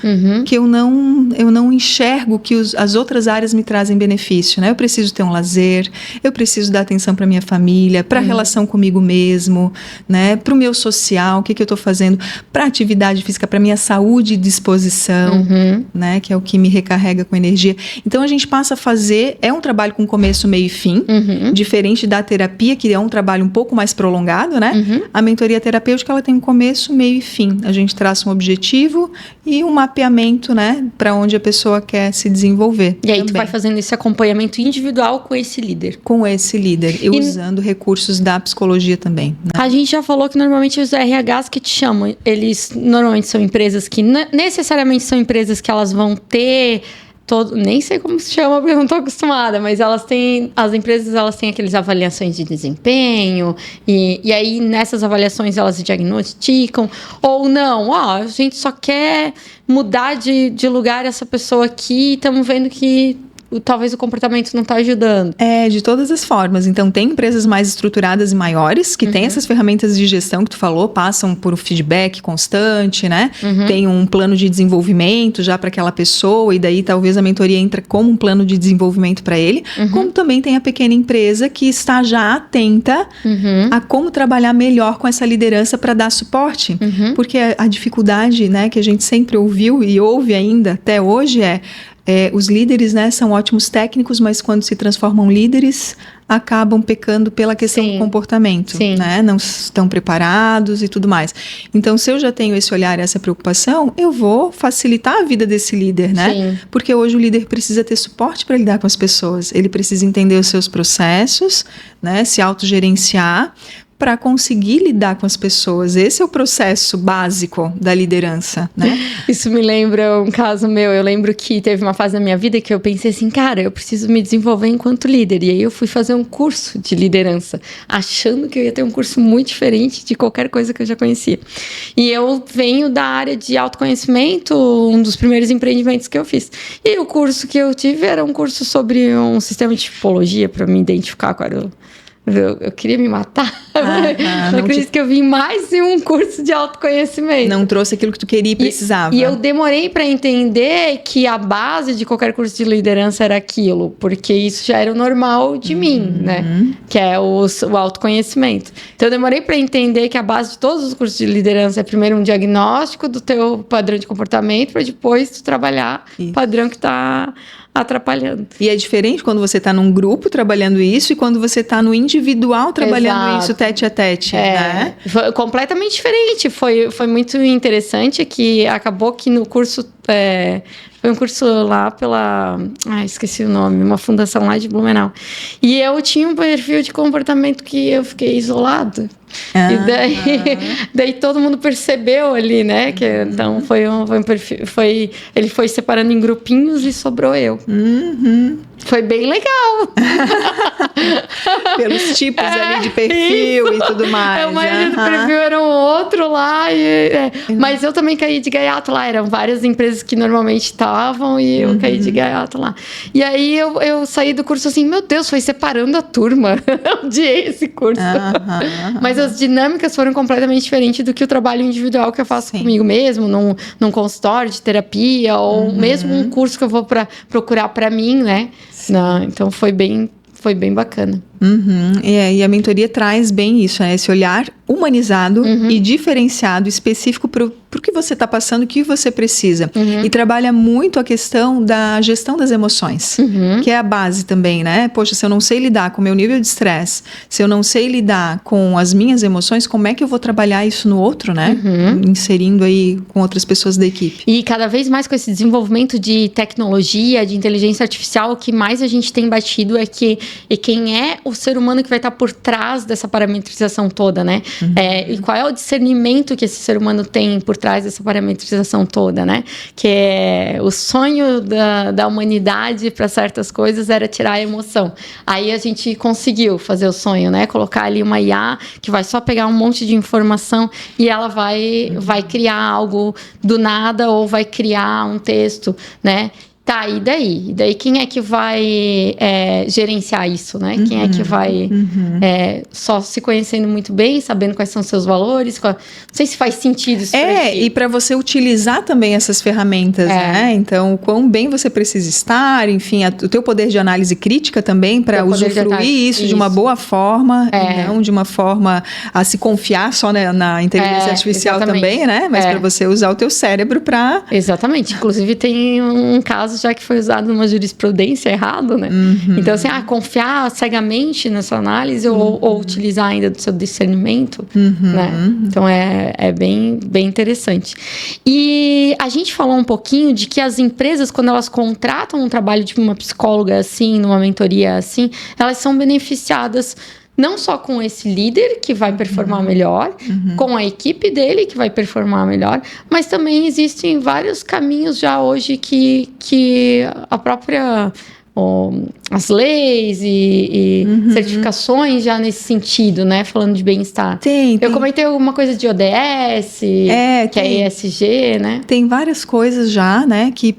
que eu não enxergo que as outras áreas me trazem benefício, né? Eu preciso ter um lazer, eu preciso dar atenção para minha família, para a relação comigo mesmo, né? Para o meu social, o que eu estou fazendo, para atividade física, para minha saúde e disposição, né? Que é o que me recarrega com energia. Então, a gente passa a fazer... É um trabalho com começo, meio e fim, diferente da terapia, que é um trabalho um pouco mais prolongado, né? A mentoria terapêutica, ela tem um começo, meio e fim. A gente traça um objetivo e um mapeamento, né? Para onde a pessoa quer se desenvolver. E aí, tu vai fazendo esse acompanhamento individual com esse líder. Com esse líder. E usando recursos da psicologia também, né? A gente já falou que normalmente os RHs que te chamam, eles normalmente são empresas que necessariamente são empresas que elas vão ter nem sei como se chama porque eu não estou acostumada, mas as empresas elas têm aquelas avaliações de desempenho e aí nessas avaliações elas diagnosticam ou não, a gente só quer mudar de lugar essa pessoa aqui e estamos vendo que talvez o comportamento não está ajudando. De todas as formas. Então, tem empresas mais estruturadas e maiores que têm essas ferramentas de gestão que tu falou, passam por um feedback constante, né? Tem um plano de desenvolvimento já para aquela pessoa e daí talvez a mentoria entra como um plano de desenvolvimento para ele. Como também tem a pequena empresa que está já atenta a como trabalhar melhor com essa liderança para dar suporte. Porque a dificuldade, né, que a gente sempre ouviu e ouve ainda até hoje os líderes, né, são ótimos técnicos, mas quando se transformam líderes, acabam pecando pela questão do comportamento, né? Não estão preparados e tudo mais. Então, se eu já tenho esse olhar, essa preocupação, eu vou facilitar a vida desse líder, né? Porque hoje o líder precisa ter suporte para lidar com as pessoas. Ele precisa entender os seus processos, né? Se autogerenciar, para conseguir lidar com as pessoas. Esse é o processo básico da liderança, né? Isso me lembra um caso meu. Eu lembro que teve uma fase da minha vida que eu pensei assim, cara, eu preciso me desenvolver enquanto líder. E aí eu fui fazer um curso de liderança, achando que eu ia ter um curso muito diferente de qualquer coisa que eu já conhecia. E eu venho da área de autoconhecimento, um dos primeiros empreendimentos que eu fiz. E o curso que eu tive era um curso sobre um sistema de tipologia para me identificar qual era eu queria me matar. Não acredito que eu vim mais em um curso de autoconhecimento. Não trouxe aquilo que tu queria e precisava. E eu demorei para entender que a base de qualquer curso de liderança era aquilo, porque isso já era o normal de mim, né? Que é o autoconhecimento. Então, eu demorei para entender que a base de todos os cursos de liderança é primeiro um diagnóstico do teu padrão de comportamento, para depois tu trabalhar o padrão que está atrapalhando. E é diferente quando você está num grupo trabalhando isso e quando você está no individual trabalhando isso tete a tete, né? Foi completamente diferente. Foi muito interessante que acabou que no curso... Foi um curso lá pela... esqueci o nome. Uma fundação lá de Blumenau. E eu tinha um perfil de comportamento que eu fiquei isolado. E daí todo mundo percebeu ali, né? Que, então foi um perfil... Ele foi separando em grupinhos e sobrou eu. Foi bem legal. Pelos tipos ali de perfil e tudo mais. A maioria do perfil era um outro lá. Mas eu também caí de gaiato lá. Eram várias empresas que normalmente estavam e eu caí de gaiato lá. E aí eu saí do curso assim, meu Deus, foi separando a turma. Eu odiei esse curso. Mas as dinâmicas foram completamente diferentes do que o trabalho individual que eu faço comigo mesmo, num consultório de terapia, ou mesmo um curso que eu vou procurar para mim, né? Não, então foi bem bacana. E a mentoria traz bem isso, né? Esse olhar humanizado e diferenciado, específico para o que você está passando, o que você precisa. E trabalha muito a questão da gestão das emoções, que é a base também, né? Poxa, se eu não sei lidar com o meu nível de estresse, se eu não sei lidar com as minhas emoções, como é que eu vou trabalhar isso no outro, né? Inserindo aí com outras pessoas da equipe. E cada vez mais com esse desenvolvimento de tecnologia, de inteligência artificial, o que mais a gente tem batido é que quem é o ser humano que vai estar por trás dessa parametrização toda, né? E qual é o discernimento que esse ser humano tem por trás dessa parametrização toda, né? Que é o sonho da humanidade para certas coisas era tirar a emoção. Aí a gente conseguiu fazer o sonho, né? Colocar ali uma IA que vai só pegar um monte de informação e ela vai criar algo do nada ou vai criar um texto, né? Tá, e daí? E daí quem é que vai gerenciar isso, né? Quem é que vai só se conhecendo muito bem, sabendo quais são os seus valores? Não sei se faz sentido isso pra ti. E para você utilizar também essas ferramentas, né? Então, o quão bem você precisa estar, enfim, o teu poder de análise crítica também para usufruir isso de uma boa forma, e não de uma forma a se confiar só na inteligência artificial também, né? Mas para você usar o teu cérebro para... Exatamente. Inclusive, tem um caso já que foi usado numa jurisprudência errado, né? Então, assim, confiar cegamente nessa análise ou utilizar ainda do seu discernimento, né? Então, é bem interessante. E a gente falou um pouquinho de que as empresas, quando elas contratam um trabalho de uma psicóloga assim, numa mentoria assim, elas são beneficiadas não só com esse líder que vai performar melhor, com a equipe dele que vai performar melhor, mas também existem vários caminhos já hoje que a própria... as leis e certificações já nesse sentido, né? Falando de bem-estar. Eu comentei alguma coisa de ODS, que é ESG, né? Tem várias coisas já, né? Que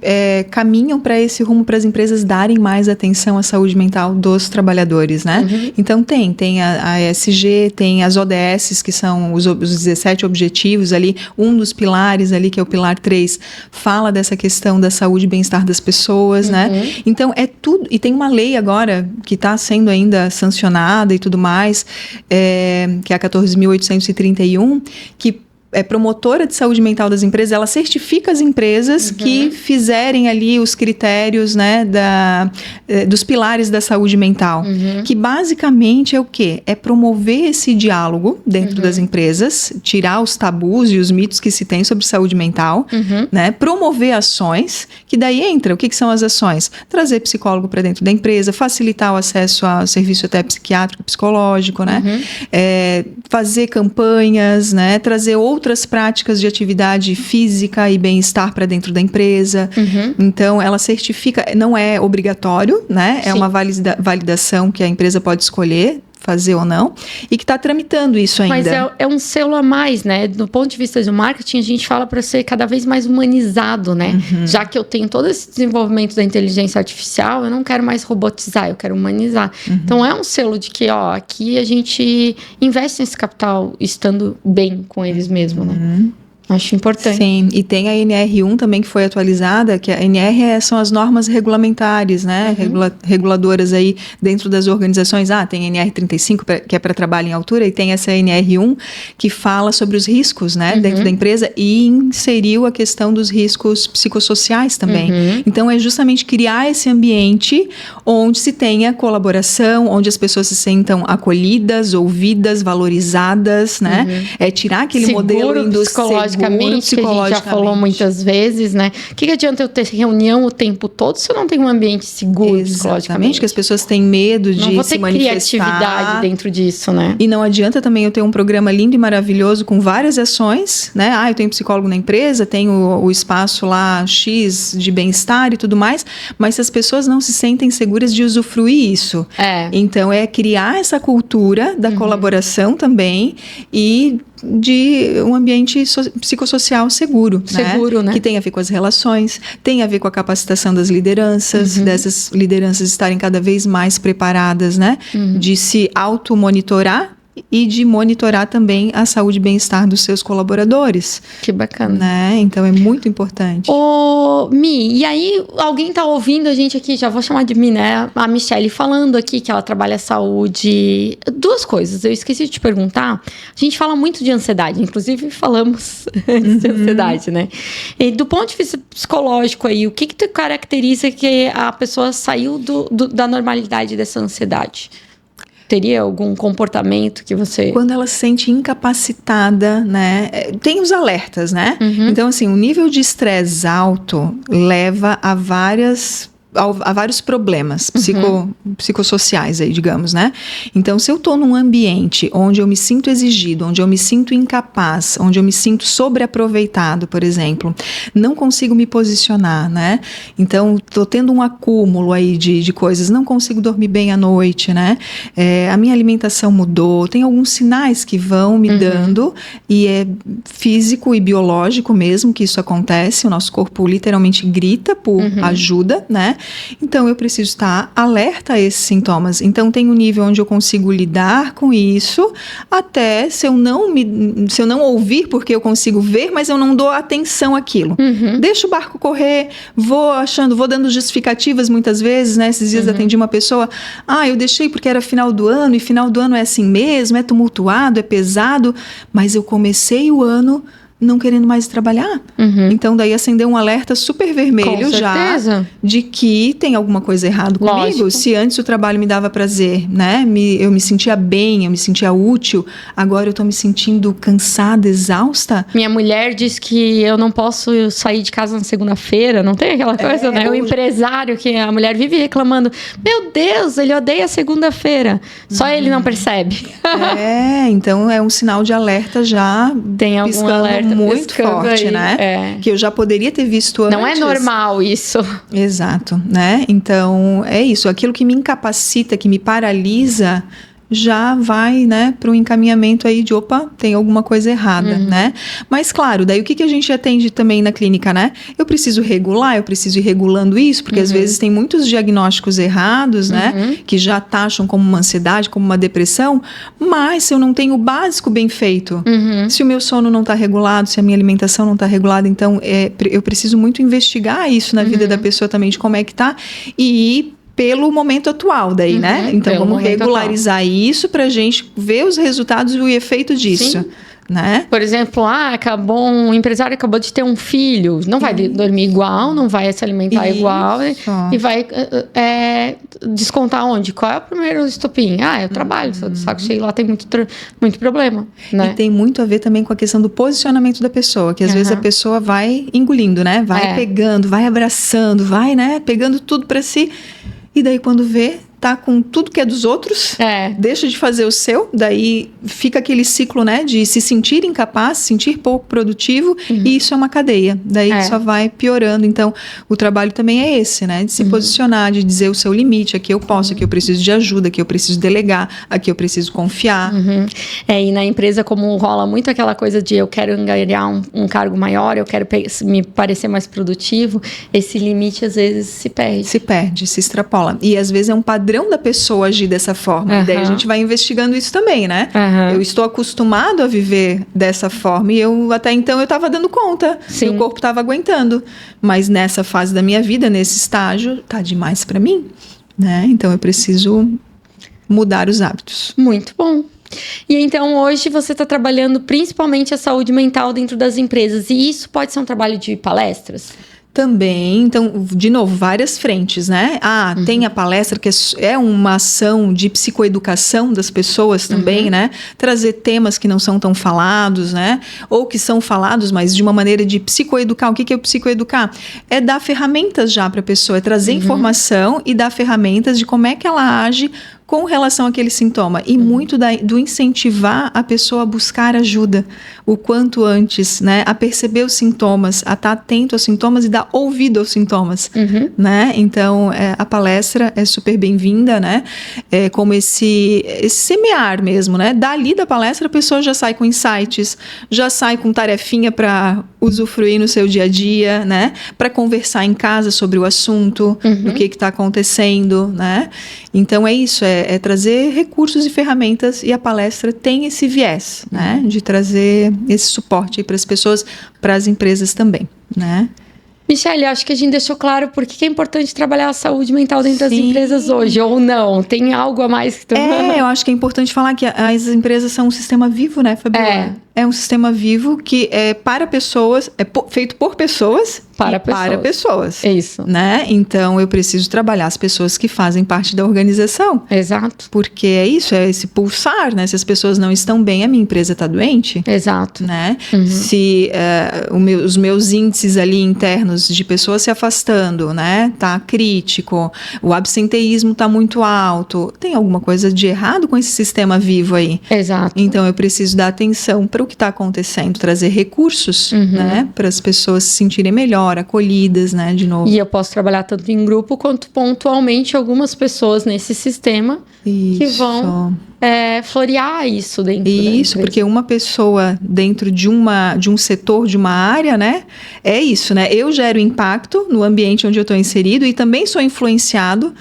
caminham para esse rumo, para as empresas darem mais atenção à saúde mental dos trabalhadores, né? Então tem a ESG, tem as ODS, que são os 17 objetivos ali. Um dos pilares ali, que é o pilar 3, fala dessa questão da saúde e bem-estar das pessoas, né? Então, tudo. E tem uma lei agora que está sendo ainda sancionada e tudo mais, que é a 14.831, que é promotora de saúde mental das empresas, ela certifica as empresas que fizerem ali os critérios, né, dos pilares da saúde mental, que basicamente é o quê? É promover esse diálogo dentro das empresas, tirar os tabus e os mitos que se tem sobre saúde mental, né, promover ações, que daí entra, o que são as ações? Trazer psicólogo para dentro da empresa, facilitar o acesso ao serviço até psiquiátrico, psicológico, né, fazer campanhas, né, trazer outras práticas de atividade física e bem-estar para dentro da empresa. Então, ela certifica, não é obrigatório, né? É uma validação que a empresa pode escolher fazer ou não, e que está tramitando isso ainda. Mas é um selo a mais, né? Do ponto de vista do marketing, a gente fala para ser cada vez mais humanizado, né? Já que eu tenho todo esse desenvolvimento da inteligência artificial, eu não quero mais robotizar, eu quero humanizar. Então, é um selo de que, aqui a gente investe nesse capital estando bem com eles mesmos, né? Acho importante. Sim, e tem a NR1 também que foi atualizada, que a NR são as normas regulamentares, né? Reguladoras aí dentro das organizações. Tem a NR35, que é para trabalho em altura, e tem essa NR1 que fala sobre os riscos, né? Dentro da empresa, e inseriu a questão dos riscos psicossociais também. Então, é justamente criar esse ambiente onde se tenha colaboração, onde as pessoas se sentam acolhidas, ouvidas, valorizadas, né? É tirar aquele modelo industrial. Que a gente já falou muitas vezes, né? O que adianta eu ter reunião o tempo todo se eu não tenho um ambiente seguro psicologicamente? Exatamente, que as pessoas têm medo de se manifestar. Não vou ter criatividade dentro disso, né? E não adianta também eu ter um programa lindo e maravilhoso com várias ações, né? Eu tenho psicólogo na empresa, tenho o espaço lá X de bem-estar e tudo mais, mas se as pessoas não se sentem seguras de usufruir isso. Então, é criar essa cultura da colaboração também e de um ambiente psicossocial seguro, né? Que tem a ver com as relações, tem a ver com a capacitação das lideranças, dessas lideranças estarem cada vez mais preparadas, né? De se automonitorar e de monitorar também a saúde e bem-estar dos seus colaboradores. Que bacana. Né? Então, é muito importante. Mi, e aí alguém tá ouvindo a gente aqui, já vou chamar de Mi, né? A Michelle falando aqui que ela trabalha saúde. Duas coisas, eu esqueci de te perguntar. A gente fala muito de ansiedade, inclusive falamos de ansiedade, né? E do ponto de vista psicológico aí, o que te caracteriza que a pessoa saiu da normalidade dessa ansiedade? Teria algum comportamento que você... Quando ela se sente incapacitada, né? Tem os alertas, né? Então, assim, o nível de estresse alto leva a vários problemas psicossociais aí, digamos, né? Então, se eu estou num ambiente onde eu me sinto exigido, onde eu me sinto incapaz, onde eu me sinto sobreaproveitado, por exemplo, não consigo me posicionar, né? Então, estou tendo um acúmulo aí de coisas, não consigo dormir bem à noite, né? A minha alimentação mudou, tem alguns sinais que vão me dando, e é físico e biológico mesmo que isso acontece, o nosso corpo literalmente grita por ajuda, né? Então, eu preciso estar alerta a esses sintomas. Então, tem um nível onde eu consigo lidar com isso, até se eu não ouvir, porque eu consigo ver, mas eu não dou atenção àquilo. Deixo o barco correr, vou dando justificativas muitas vezes, né? Esses dias atendi uma pessoa, eu deixei porque era final do ano, e final do ano é assim mesmo, é tumultuado, é pesado, mas eu comecei o ano não querendo mais trabalhar. Então, daí acendeu um alerta super vermelho já de que tem alguma coisa errada comigo. Lógico. Se antes o trabalho me dava prazer, né? Eu me sentia bem, eu me sentia útil. Agora eu tô me sentindo cansada, exausta. Minha mulher diz que eu não posso sair de casa na segunda-feira. Não tem aquela coisa, né? O empresário que a mulher vive reclamando. Meu Deus, ele odeia segunda-feira. Só ele não percebe. Então é um sinal de alerta já. Tem algum alerta muito forte, aí, né? Que eu já poderia ter visto antes. Não é normal isso. Exato, né? Então, é isso. Aquilo que me incapacita, que me paralisa, já vai, né, para um encaminhamento aí de, tem alguma coisa errada, né? Mas, claro, daí o que a gente atende também na clínica, né? Eu preciso regular, eu preciso ir regulando isso, porque às vezes tem muitos diagnósticos errados, né? Que já taxam como uma ansiedade, como uma depressão, mas se eu não tenho o básico bem feito, se o meu sono não está regulado, se a minha alimentação não está regulada, então eu preciso muito investigar isso na vida da pessoa também, de como é que tá, e ir pelo momento atual daí, né? Então, vamos regularizar isso pra gente ver os resultados e o efeito disso. Né? Por exemplo, um empresário acabou de ter um filho, não vai dormir igual, não vai se alimentar igual, e vai descontar onde? Qual é o primeiro estopim? Eu trabalho, sou de saco cheio, lá tem muito problema, né? E tem muito a ver também com a questão do posicionamento da pessoa, que às vezes a pessoa vai engolindo, né? Vai pegando, vai abraçando, vai, né? Pegando tudo pra si. E daí, quando vê, tá com tudo que é dos outros, deixa de fazer o seu, daí fica aquele ciclo, né, de se sentir incapaz, se sentir pouco produtivo, e isso é uma cadeia, daí só vai piorando. Então, o trabalho também é esse, né, de se posicionar, de dizer o seu limite, aqui eu posso, aqui eu preciso de ajuda, aqui eu preciso delegar, aqui eu preciso confiar. E na empresa, como rola muito aquela coisa de eu quero ganhar um cargo maior, eu quero me parecer mais produtivo, esse limite às vezes se perde. Se perde, se extrapola. E às vezes é um padrão da pessoa agir dessa forma. E daí a gente vai investigando isso também, né? Eu estou acostumado a viver dessa forma e até então eu estava dando conta. Meu corpo estava aguentando. Mas nessa fase da minha vida, nesse estágio, tá demais para mim, né? Então eu preciso mudar os hábitos. Muito bom. E então hoje você está trabalhando principalmente a saúde mental dentro das empresas. E isso pode ser um trabalho de palestras? Também, então, de novo, várias frentes, né? Tem a palestra que é uma ação de psicoeducação das pessoas também, né? Trazer temas que não são tão falados, né? Ou que são falados, mas de uma maneira de psicoeducar. O que é o psicoeducar? É dar ferramentas já para a pessoa, é trazer informação e dar ferramentas de como é que ela age com relação àquele sintoma. E muito do incentivar a pessoa a buscar ajuda o quanto antes, né? A perceber os sintomas, a estar atento aos sintomas e dar ouvido aos sintomas, né? Então, a palestra é super bem-vinda, né? É como esse semear mesmo, né? Dali da palestra, a pessoa já sai com insights, já sai com tarefinha para usufruir no seu dia a dia, né? Para conversar em casa sobre o assunto, do que está acontecendo, né? Então, é isso, é trazer recursos e ferramentas, e a palestra tem esse viés, né? De trazer esse suporte para as pessoas, para as empresas também, né? Michele, acho que a gente deixou claro por que é importante trabalhar a saúde mental dentro das empresas hoje, ou não? Tem algo a mais que tu... eu acho que é importante falar que as empresas são um sistema vivo, né, Fabiola? É um sistema vivo que é para pessoas, feito por pessoas para pessoas. É isso. Né? Então, eu preciso trabalhar as pessoas que fazem parte da organização. Exato. Porque é isso, é esse pulsar, né? Se as pessoas não estão bem, a minha empresa está doente. Exato. Né? Se os meus índices ali internos de pessoas se afastando, né? Tá crítico, o absenteísmo tá muito alto, tem alguma coisa de errado com esse sistema vivo aí. Exato. Então, eu preciso dar atenção para o que está acontecendo, trazer recursos, né? Para as pessoas se sentirem melhor, acolhidas, né, de novo. E eu posso trabalhar tanto em grupo quanto pontualmente algumas pessoas nesse sistema que vão florear isso dentro da empresa. Porque uma pessoa dentro de um setor, de uma área, né, é isso, né? Eu gero impacto no ambiente onde eu estou inserido e também sou influenciado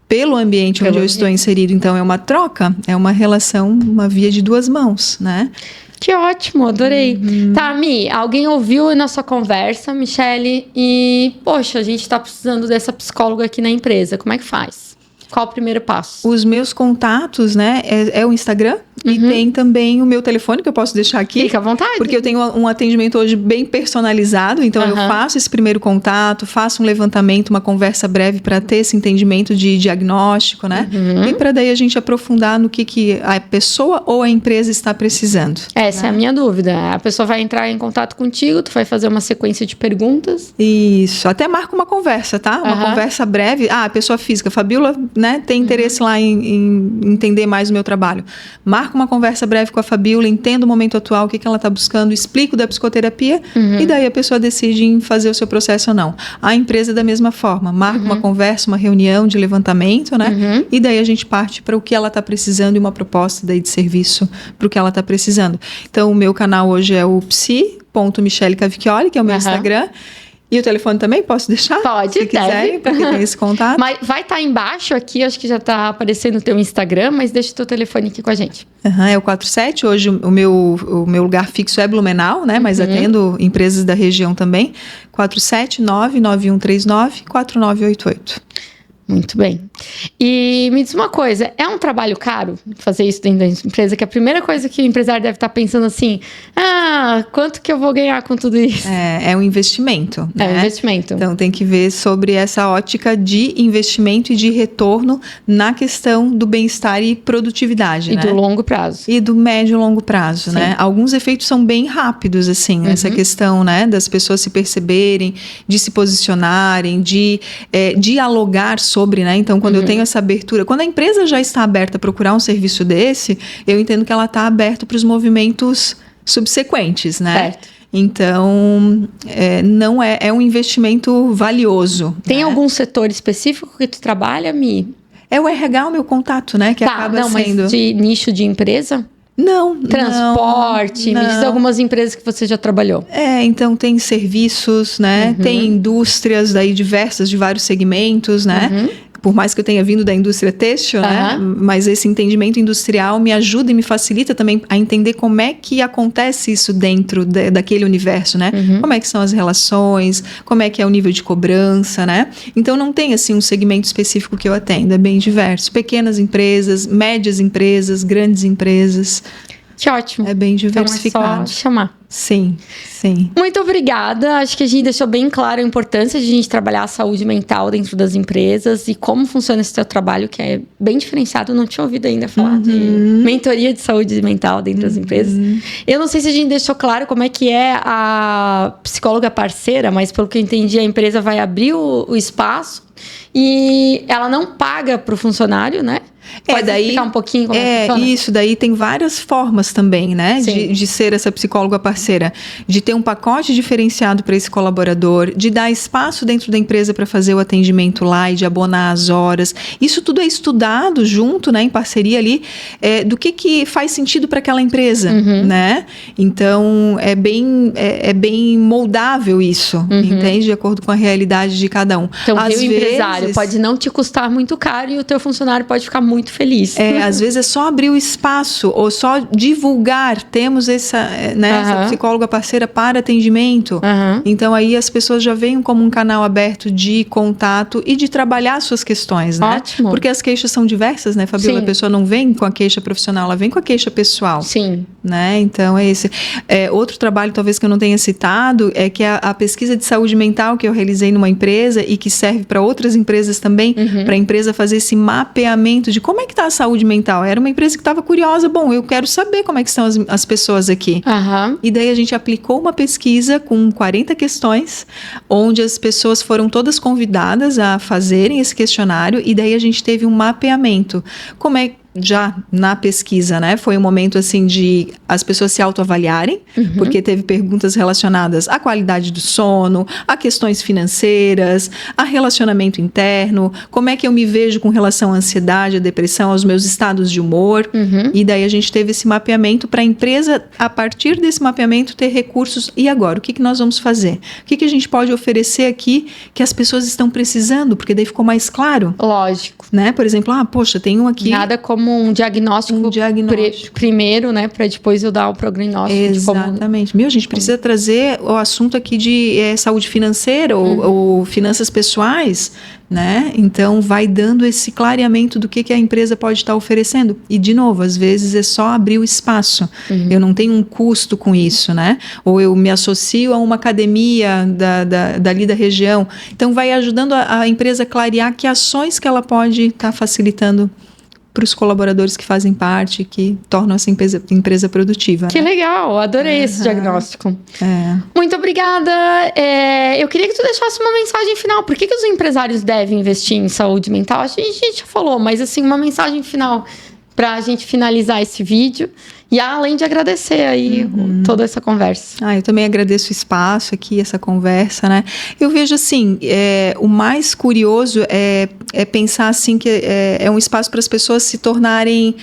pelo ambiente onde eu estou inserido. Então, é uma troca, é uma relação, uma via de duas mãos, né? Que ótimo, adorei. Tá, Mi, alguém ouviu a nossa conversa, Michele, e, poxa, a gente tá precisando dessa psicóloga aqui na empresa. Como é que faz? Qual o primeiro passo? Os meus contatos, né, é o Instagram. E tem também o meu telefone, que eu posso deixar aqui. Fica à vontade. Porque eu tenho um atendimento hoje bem personalizado. Então, eu faço esse primeiro contato, faço um levantamento, uma conversa breve para ter esse entendimento de diagnóstico, né? E para daí a gente aprofundar no que a pessoa ou a empresa está precisando. Essa é a minha dúvida. A pessoa vai entrar em contato contigo, tu vai fazer uma sequência de perguntas. Isso. Até marca uma conversa, tá? Uma conversa breve. A pessoa física, Fabiola, né, tem interesse lá em entender mais o meu trabalho. Marca uma conversa breve com a Fabiola, entenda o momento atual, o que ela está buscando, explico da psicoterapia e daí a pessoa decide em fazer o seu processo ou não. A empresa da mesma forma, marca uma conversa, uma reunião de levantamento, né? E daí a gente parte para o que ela está precisando e uma proposta daí de serviço para o que ela está precisando. Então, o meu canal hoje é o psi.michelecavicchioli, que é o meu Instagram. E o telefone também? Posso deixar? Pode, se quiserem, porque tem esse contato. Mas vai estar embaixo aqui, acho que já está aparecendo o teu Instagram, mas deixa o teu telefone aqui com a gente. É o 47, hoje o meu lugar fixo é Blumenau, né? Mas atendo empresas da região também. 479-9139-4988. Muito bem. E me diz uma coisa, é um trabalho caro fazer isso dentro da empresa? Que a primeira coisa que o empresário deve estar pensando assim, quanto que eu vou ganhar com tudo isso? É um investimento, né? É um investimento. Então tem que ver sobre essa ótica de investimento e de retorno na questão do bem-estar e produtividade, E né? do longo prazo. E do médio e longo prazo, né? Alguns efeitos são bem rápidos, assim, nessa questão, né? Das pessoas se perceberem, de se posicionarem, de dialogar sobre sobre, né? Então, quando eu tenho essa abertura, quando a empresa já está aberta a procurar um serviço desse, eu entendo que ela está aberta para os movimentos subsequentes, né? Certo. Então, não é um investimento valioso. Tem né? algum setor específico que tu trabalha, Mi? É o RH, o meu contato, né? Que acaba sendo... mas de nicho de empresa? Não. Transporte, não. Me diz algumas empresas que você já trabalhou. Então tem serviços, né? Tem indústrias daí diversas, de vários segmentos, né? Por mais que eu tenha vindo da indústria têxtil, né? Mas esse entendimento industrial me ajuda e me facilita também a entender como é que acontece isso dentro daquele universo, né? Como é que são as relações, como é que é o nível de cobrança, né? Então não tem, assim, um segmento específico que eu atendo, é bem diverso. Pequenas empresas, médias empresas, grandes empresas. Que ótimo. É bem diversificado. Então é só chamar. Sim. Muito obrigada. Acho que a gente deixou bem claro a importância de a gente trabalhar a saúde mental dentro das empresas e como funciona esse teu trabalho, que é bem diferenciado. Eu não tinha ouvido ainda falar de mentoria de saúde mental dentro das empresas. Eu não sei se a gente deixou claro como é que é a psicóloga parceira, mas pelo que eu entendi, a empresa vai abrir o espaço e ela não paga para o funcionário, né? Pode explicar um pouquinho como funciona? Isso, daí tem várias formas também, né? De ser essa psicóloga parceira. De ter um pacote diferenciado para esse colaborador, de dar espaço dentro da empresa para fazer o atendimento lá e de abonar as horas. Isso tudo é estudado junto, né? Em parceria ali, do que faz sentido para aquela empresa, né? Então, é bem moldável isso, entende? De acordo com a realidade de cada um. Então, o empresário pode não te custar muito caro e o teu funcionário pode ficar muito feliz. Às vezes é só abrir o espaço ou só divulgar. Temos essa psicóloga parceira para atendimento. Então aí as pessoas já veem como um canal aberto de contato e de trabalhar suas questões, né? Ótimo. Porque as queixas são diversas, né, Fabiola? A pessoa não vem com a queixa profissional, ela vem com a queixa pessoal. Sim. Né? Então é esse. Outro trabalho talvez que eu não tenha citado é que a pesquisa de saúde mental que eu realizei numa empresa e que serve para outras empresas também, para a empresa fazer esse mapeamento de como é que está a saúde mental. Era uma empresa que estava curiosa, eu quero saber como é que estão as pessoas aqui. E daí a gente aplicou uma pesquisa com 40 questões, onde as pessoas foram todas convidadas a fazerem esse questionário e daí a gente teve um mapeamento. Como é já na pesquisa, né? Foi um momento assim de as pessoas se autoavaliarem, porque teve perguntas relacionadas à qualidade do sono, a questões financeiras, a relacionamento interno, como é que eu me vejo com relação à ansiedade, à depressão, aos meus estados de humor. E daí a gente teve esse mapeamento para a empresa, a partir desse mapeamento, ter recursos. E agora, o que nós vamos fazer? O que a gente pode oferecer aqui que as pessoas estão precisando? Porque daí ficou mais claro. Lógico. Né? Por exemplo, poxa, tem um aqui... Nada como um diagnóstico, primeiro, né? Para depois eu dar o prognóstico. Exatamente. A gente precisa trazer o assunto aqui de saúde financeira ou finanças pessoais, né? Então, vai dando esse clareamento do que a empresa pode estar oferecendo. E, de novo, às vezes é só abrir o espaço. Eu não tenho um custo com isso, né? Ou eu me associo a uma academia dali da região. Então, vai ajudando a empresa a clarear que ações que ela pode estar facilitando para os colaboradores que fazem parte, que tornam essa empresa produtiva. Que legal, adorei esse diagnóstico. Muito obrigada. Eu queria que tu deixasse uma mensagem final. Por que os empresários devem investir em saúde mental? Acho que a gente já falou, mas assim, uma mensagem final para a gente finalizar esse vídeo. E além de agradecer aí toda essa conversa. Eu também agradeço o espaço aqui, essa conversa, né? Eu vejo assim, o mais curioso é pensar assim que é um espaço para as pessoas se tornarem...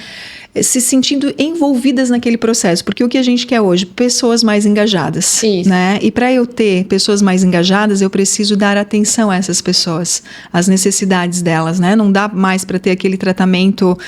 se sentindo envolvidas naquele processo, porque o que a gente quer hoje? Pessoas mais engajadas, né? E para eu ter pessoas mais engajadas, eu preciso dar atenção a essas pessoas, às necessidades delas, né? Não dá mais para ter aquele tratamento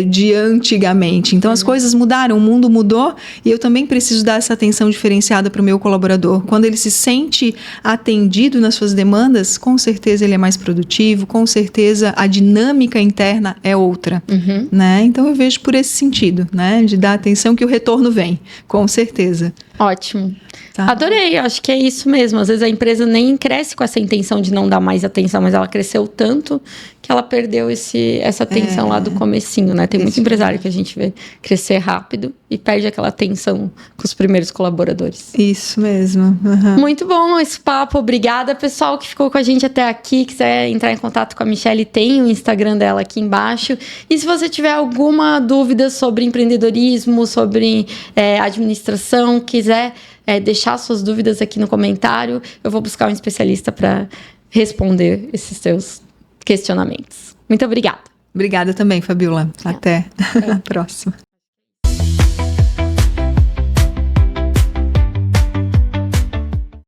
de antigamente. Então as coisas mudaram, o mundo mudou e eu também preciso dar essa atenção diferenciada para o meu colaborador. Quando ele se sente atendido nas suas demandas, com certeza ele é mais produtivo, com certeza a dinâmica interna é outra, né? Então eu vejo por esse sentido, né? De dar atenção que o retorno vem, com certeza. Ótimo. Adorei, acho que é isso mesmo. Às vezes a empresa nem cresce com essa intenção de não dar mais atenção, mas ela cresceu tanto que que ela perdeu essa atenção lá do comecinho, né? Tem muito empresário que a gente vê crescer rápido e perde aquela atenção com os primeiros colaboradores. Isso mesmo. Muito bom esse papo. Obrigada, pessoal, que ficou com a gente até aqui. Quiser entrar em contato com a Michelle, tem o Instagram dela aqui embaixo. E se você tiver alguma dúvida sobre empreendedorismo, sobre administração, quiser deixar suas dúvidas aqui no comentário, eu vou buscar um especialista para responder esses seus questionamentos. Muito obrigada. Obrigada também, Fabiola. Até a próxima.